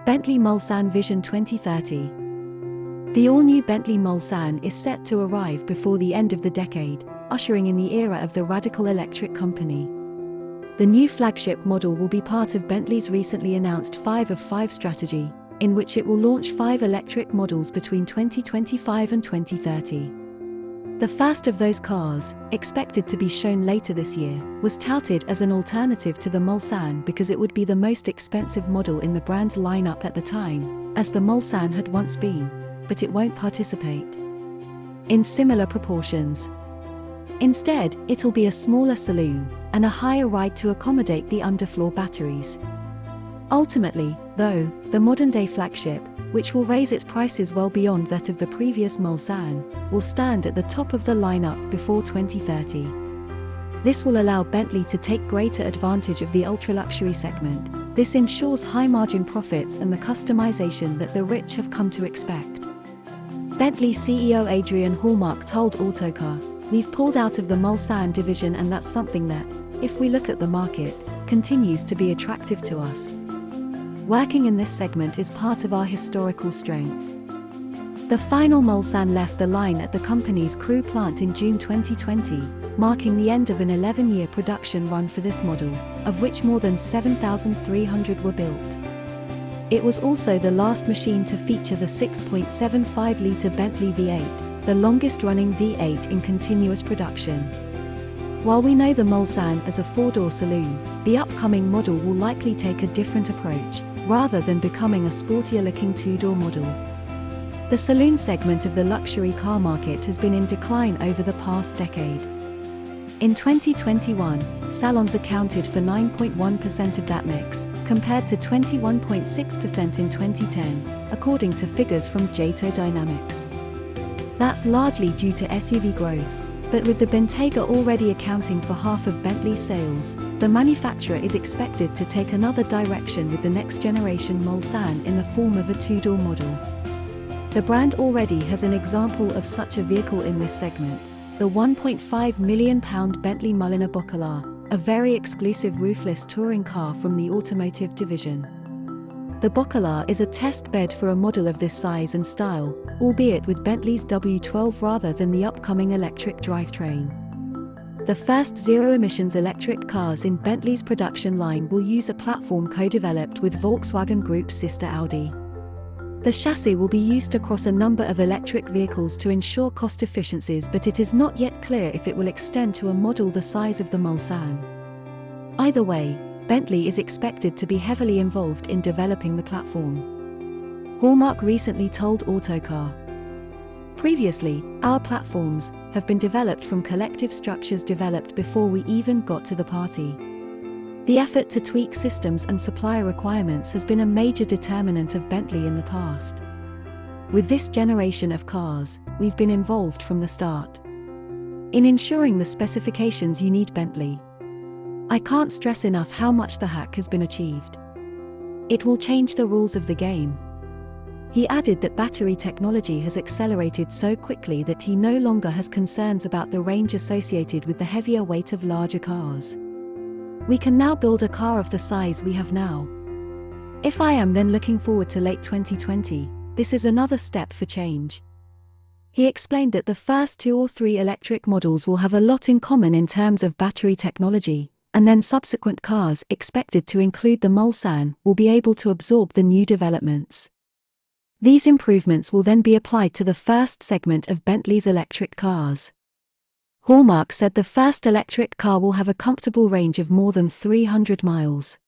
Bentley Mulsanne Vision 2030. The all-new Bentley Mulsanne is set to arrive before the end of the decade, ushering in the era of the radical electric company. The new flagship model will be part of Bentley's recently announced 5 of 5 strategy, in which it will launch 5 electric models between 2025 and 2030. The first of those cars, expected to be shown later this year, was touted as an alternative to the Mulsanne because it would be the most expensive model in the brand's lineup at the time, as the Mulsanne had once been, but it won't participate in similar proportions. Instead, it'll be a smaller saloon, and a higher ride to accommodate the underfloor batteries. Ultimately, though, the modern-day flagship, which will raise its prices well beyond that of the previous Mulsanne, will stand at the top of the lineup before 2030. This will allow Bentley to take greater advantage of the ultra-luxury segment. This ensures high-margin profits and the customization that the rich have come to expect. Bentley CEO Adrian Hallmark told Autocar, "We've pulled out of the Mulsanne division, and that's something that, if we look at the market, continues to be attractive to us. Working in this segment is part of our historical strength." The final Mulsanne left the line at the company's Crewe plant in June 2020, marking the end of an 11-year production run for this model, of which more than 7,300 were built. It was also the last machine to feature the 6.75-litre Bentley V8, the longest-running V8 in continuous production. While we know the Mulsanne as a 4-door saloon, the upcoming model will likely take a different approach, rather than becoming a sportier-looking 2-door model. The saloon segment of the luxury car market has been in decline over the past decade. In 2021, salons accounted for 9.1% of that mix, compared to 21.6% in 2010, according to figures from Jato Dynamics. That's largely due to SUV growth. But with the Bentayga already accounting for half of Bentley's sales, the manufacturer is expected to take another direction with the next-generation Mulsanne in the form of a 2-door model. The brand already has an example of such a vehicle in this segment, the £1.5 million Bentley Mulsanne Vision, a very exclusive roofless touring car from the automotive division. The Vision is a test bed for a model of this size and style, albeit with Bentley's W12 rather than the upcoming electric drivetrain. The first zero-emissions electric cars in Bentley's production line will use a platform co-developed with Volkswagen Group's sister Audi. The chassis will be used across a number of electric vehicles to ensure cost efficiencies, but it is not yet clear if it will extend to a model the size of the Mulsanne. Either way, Bentley is expected to be heavily involved in developing the platform. Hallmark recently told Autocar, "Previously, our platforms have been developed from collective structures developed before we even got to the party. The effort to tweak systems and supplier requirements has been a major determinant of Bentley in the past. With this generation of cars, we've been involved from the start in ensuring the specifications you need Bentley. I can't stress enough how much the hack has been achieved. It will change the rules of the game." He added that battery technology has accelerated so quickly that he no longer has concerns about the range associated with the heavier weight of larger cars. "We can now build a car of the size we have now. If I am then looking forward to late 2020, this is another step for change." He explained that the first 2 or 3 electric models will have a lot in common in terms of battery technology, and then subsequent cars, expected to include the Mulsanne, will be able to absorb the new developments. These improvements will then be applied to the first segment of Bentley's electric cars. Hallmark said the first electric car will have a comfortable range of more than 300 miles.